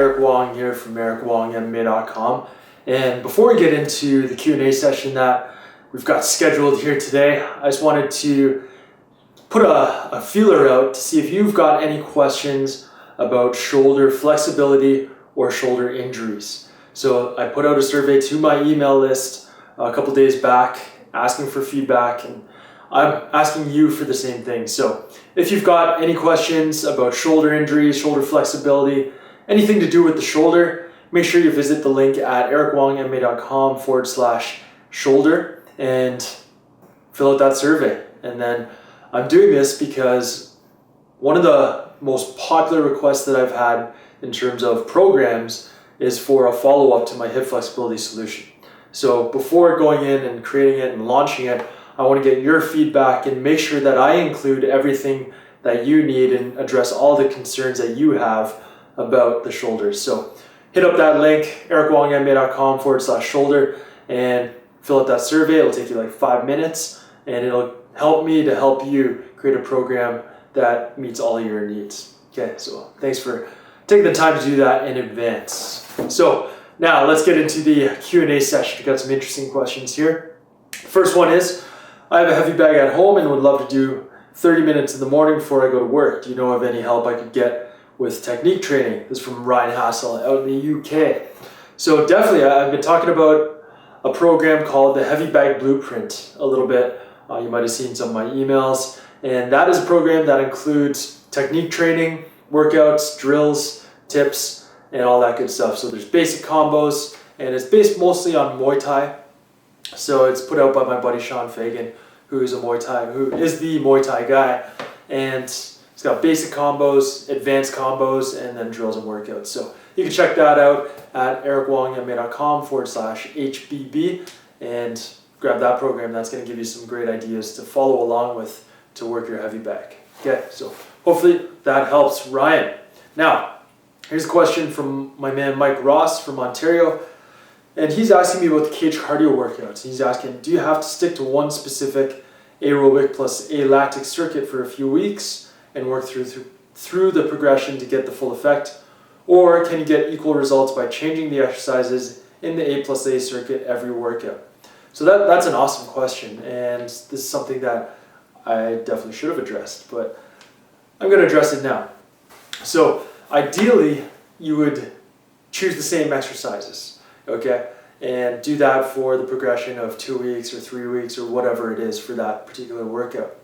Eric Wong here from ericwongmma.com. And before we get into the Q&A session that we've got scheduled here today, I just wanted to put a feeler out to see if you've got any questions about shoulder flexibility or shoulder injuries. So I put out a survey to my email list a couple days back asking for feedback, and I'm asking you for the same thing. So if you've got any questions about shoulder injuries, shoulder flexibility, anything to do with the shoulder, make sure you visit the link at ericwongmma.com/shoulder and fill out that survey. And then I'm doing this because one of the most popular requests that I've had in terms of programs is for a follow-up to my hip flexibility solution. So before going in and creating it and launching it, I want to get your feedback and make sure that I include everything that you need and address all the concerns that you have about the shoulders. So hit up that link, ericwongmma.com/shoulder, and fill out that survey. It'll take you like 5 minutes, and it'll help me to help you create a program that meets all your needs. Okay, so thanks for taking the time to do that in advance. So now let's get into the Q&A session. We've got some interesting questions here. First one is, I have a heavy bag at home and would love to do 30 minutes in the morning before I go to work. Do you know of any help I could get with technique training? This is from Ryan Hassell out in the UK. So definitely, I've been talking about a program called the Heavy Bag Blueprint a little bit. You might have seen some of my emails. And that is a program that includes technique training, workouts, drills, tips, and all that good stuff. So there's basic combos, and it's based mostly on Muay Thai. So it's put out by my buddy Jon Fisher, who is the Muay Thai guy. And it's got basic combos, advanced combos, and then drills and workouts. So you can check that out at ericwongmma.com/HBB and grab that program. That's going to give you some great ideas to follow along with to work your heavy bag. Okay, so hopefully that helps, Ryan. Now, here's a question from my man Mike Ross from Ontario. And he's asking me about the cage cardio workouts. He's asking, do you have to stick to one specific aerobic plus alactic circuit for a few weeks and work through the progression to get the full effect? Or can you get equal results by changing the exercises in the A+A circuit every workout? So that's an awesome question, and this is something that I definitely should have addressed, but I'm going to address it now. So ideally, you would choose the same exercises, okay? And do that for the progression of 2 weeks or 3 weeks or whatever it is for that particular workout.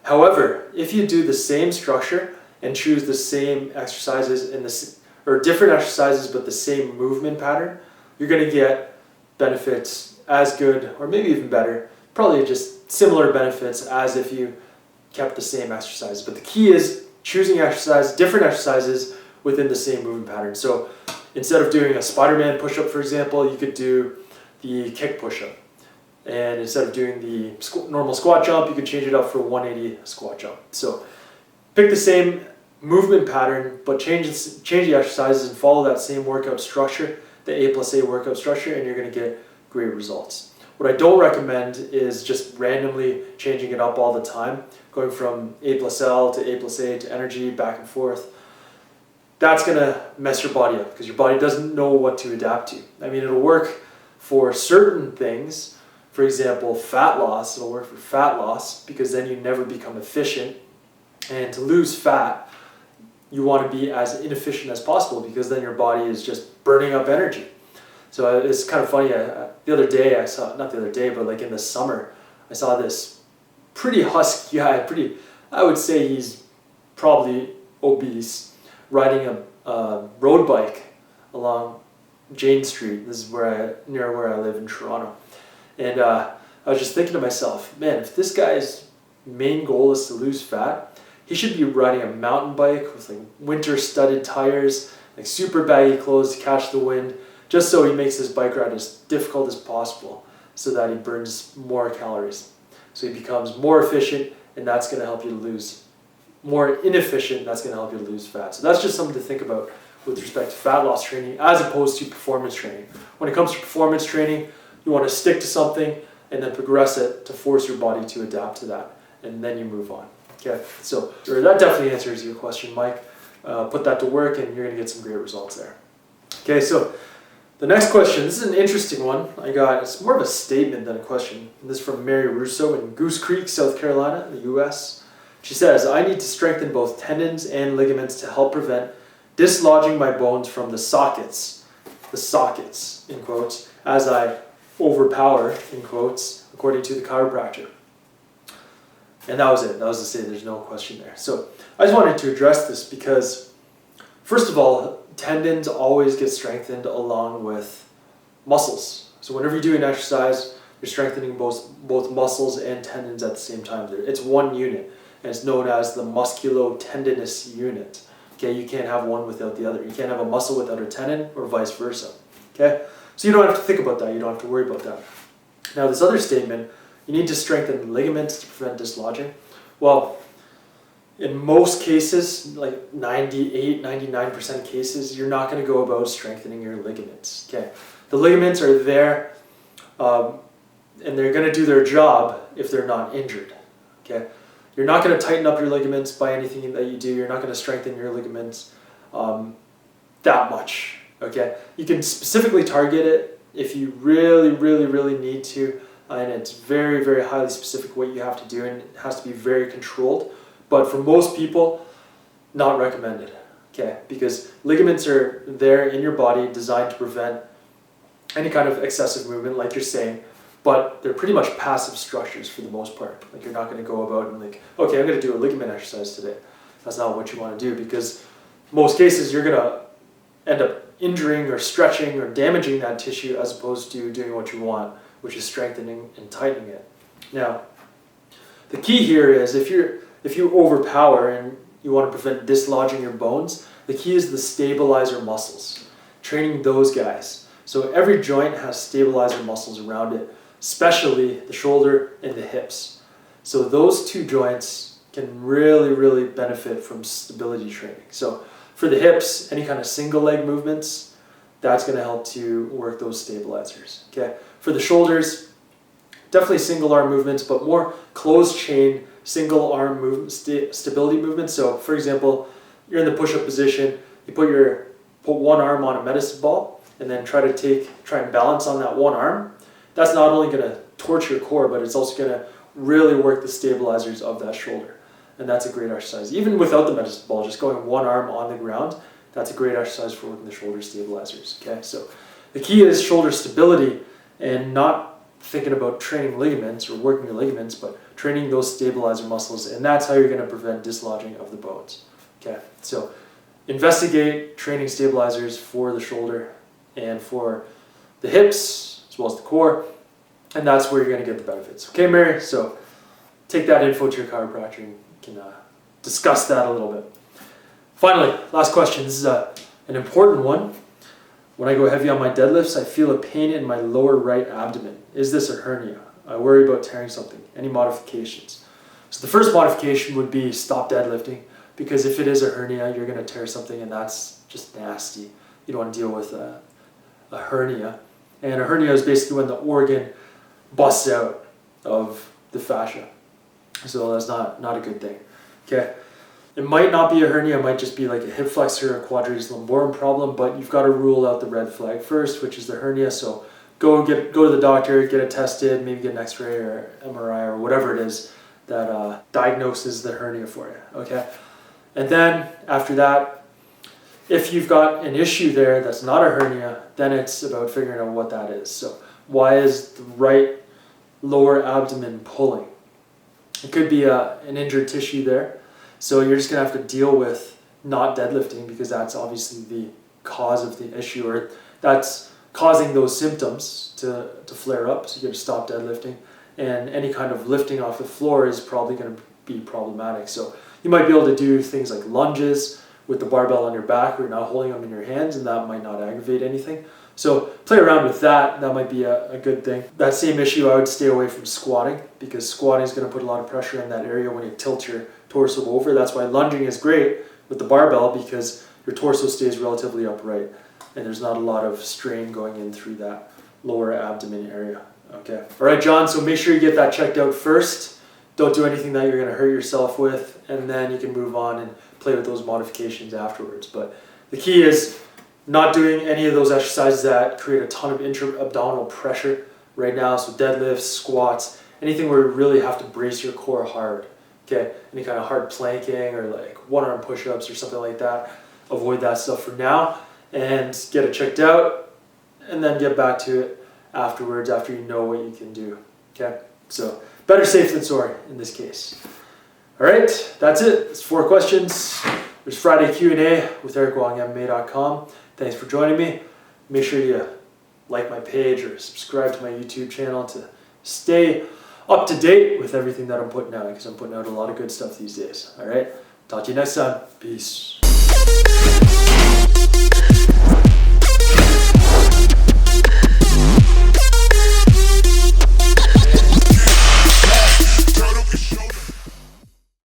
However, if you do the same structure and choose the same exercises or different exercises but the same movement pattern, you're going to get benefits as good or maybe even better, probably just similar benefits as if you kept the same exercise. But the key is choosing different exercises within the same movement pattern. So instead of doing a Spider-Man push-up, for example, you could do the kick push-up. And instead of doing the normal squat jump, you could change it up for a 180 squat jump. So pick the same movement pattern, but change the exercises and follow that same workout structure, the A+A workout structure, and you're going to get great results. What I don't recommend is just randomly changing it up all the time, going from A+L to A+A to energy, back and forth. That's going to mess your body up because your body doesn't know what to adapt to. I mean, it'll work for certain things. For example, fat loss. It'll work for fat loss because then you never become efficient. And to lose fat, you want to be as inefficient as possible because then your body is just burning up energy. So it's kind of funny, the other day I saw, not the other day, but like in the summer, I saw this pretty husky guy, I would say he's probably obese, riding a road bike along Jane Street. This is near where I live in Toronto. And I was just thinking to myself, man, if this guy's main goal is to lose fat, he should be riding a mountain bike with like winter studded tires, like super baggy clothes to catch the wind, just so he makes his bike ride as difficult as possible so that he burns more calories. So he becomes more efficient, and that's going to help you to lose, more inefficient, that's going to help you to lose fat. So that's just something to think about with respect to fat loss training as opposed to performance training. When it comes to performance training, you want to stick to something and then progress it to force your body to adapt to that, and then you move on. Okay, so that definitely answers your question, Mike. Put that to work and you're going to get some great results there. Okay, so the next question, this is an interesting one I got. It's more of a statement than a question. This is from Mary Russo in Goose Creek, South Carolina, in the U.S. She says, I need to strengthen both tendons and ligaments to help prevent dislodging my bones from the sockets, in quotes, as I overpower, in quotes, according to the chiropractor. And that was it. That was to say there's no question there. So I just wanted to address this because, first of all, tendons always get strengthened along with muscles. So whenever you're doing exercise, you're strengthening both muscles and tendons at the same time. It's one unit, and it's known as the musculo-tendinous unit. Okay, you can't have one without the other. You can't have a muscle without a tendon, or vice versa. Okay, so you don't have to think about that. You don't have to worry about that. Now, this other statement, you need to strengthen ligaments to prevent dislodging. Well, in most cases, like 98, 99% cases, you're not going to go about strengthening your ligaments. Okay, the ligaments are there, and they're going to do their job if they're not injured. Okay, you're not going to tighten up your ligaments by anything that you do. You're not going to strengthen your ligaments that much. Okay, you can specifically target it if you really need to, and it's very, very highly specific what you have to do, and it has to be very controlled. But for most people, not recommended, okay? Because ligaments are there in your body designed to prevent any kind of excessive movement, like you're saying, but they're pretty much passive structures for the most part. Like you're not gonna go about and like, okay, I'm gonna do a ligament exercise today. That's not what you wanna do, because most cases you're gonna end up injuring or stretching or damaging that tissue as opposed to doing what you want, which is strengthening and tightening it. Now, the key here is if you overpower and you want to prevent dislodging your bones, the key is the stabilizer muscles, training those guys. So every joint has stabilizer muscles around it, especially the shoulder and the hips. So those two joints can really benefit from stability training. So for the hips, any kind of single leg movements, that's going to help to work those stabilizers. Okay. For the shoulders, definitely single arm movements, but more closed chain single arm movement, stability movements. So for example, you're in the push-up position, you put one arm on a medicine ball and then try and balance on that one arm. That's not only going to torch your core, but it's also going to really work the stabilizers of that shoulder. And that's a great exercise. Even without the medicine ball, just going one arm on the ground, that's a great exercise for working the shoulder stabilizers. Okay, so the key is shoulder stability and not thinking about training ligaments or working your ligaments, but training those stabilizer muscles, and that's how you're going to prevent dislodging of the bones. Okay, so investigate training stabilizers for the shoulder and for the hips as well as the core, and that's where you're going to get the benefits. Okay, Mary, so take that info to your chiropractor and you can discuss that a little bit. Finally, last question. This is an important one. When I go heavy on my deadlifts, I feel a pain in my lower right abdomen. Is this a hernia? I worry about tearing something. Any modifications? So the first modification would be stop deadlifting, because if it is a hernia, you're going to tear something, and that's just nasty. You don't want to deal with a hernia. And a hernia is basically when the organ busts out of the fascia. So that's not a good thing. Okay. It might not be a hernia, it might just be like a hip flexor or quadratus lumborum problem, but you've got to rule out the red flag first, which is the hernia. So go to the doctor, get it tested, maybe get an x-ray or MRI or whatever it is that diagnoses the hernia for you, okay? And then after that, if you've got an issue there that's not a hernia, then it's about figuring out what that is. So why is the right lower abdomen pulling? It could be an injured tissue there. So you're just going to have to deal with not deadlifting, because that's obviously the cause of the issue, or that's causing those symptoms to flare up. So you got to stop deadlifting, and any kind of lifting off the floor is probably going to be problematic. So you might be able to do things like lunges with the barbell on your back, where you're not holding them in your hands, and that might not aggravate anything. So play around with that. That might be a good thing. That same issue, I would stay away from squatting, because squatting is going to put a lot of pressure in that area when you tilt your torso over. That's why lunging is great with the barbell, because your torso stays relatively upright and there's not a lot of strain going in through that lower abdomen area. Okay. All right, John, so make sure you get that checked out first. Don't do anything that you're going to hurt yourself with, and then you can move on and play with those modifications afterwards. But the key is Not doing any of those exercises that create a ton of intra-abdominal pressure right now. So deadlifts, squats, anything where you really have to brace your core hard. Okay, any kind of hard planking or like one-arm push-ups or something like that. Avoid that stuff for now and get it checked out and then get back to it afterwards after you know what you can do. Okay, so better safe than sorry in this case. All right, that's it. It's 4 questions. There's Friday Q&A with ericwongmma.com. Thanks for joining me. Make sure you like my page or subscribe to my YouTube channel to stay up to date with everything that I'm putting out, because I'm putting out a lot of good stuff these days. All right, talk to you next time. Peace.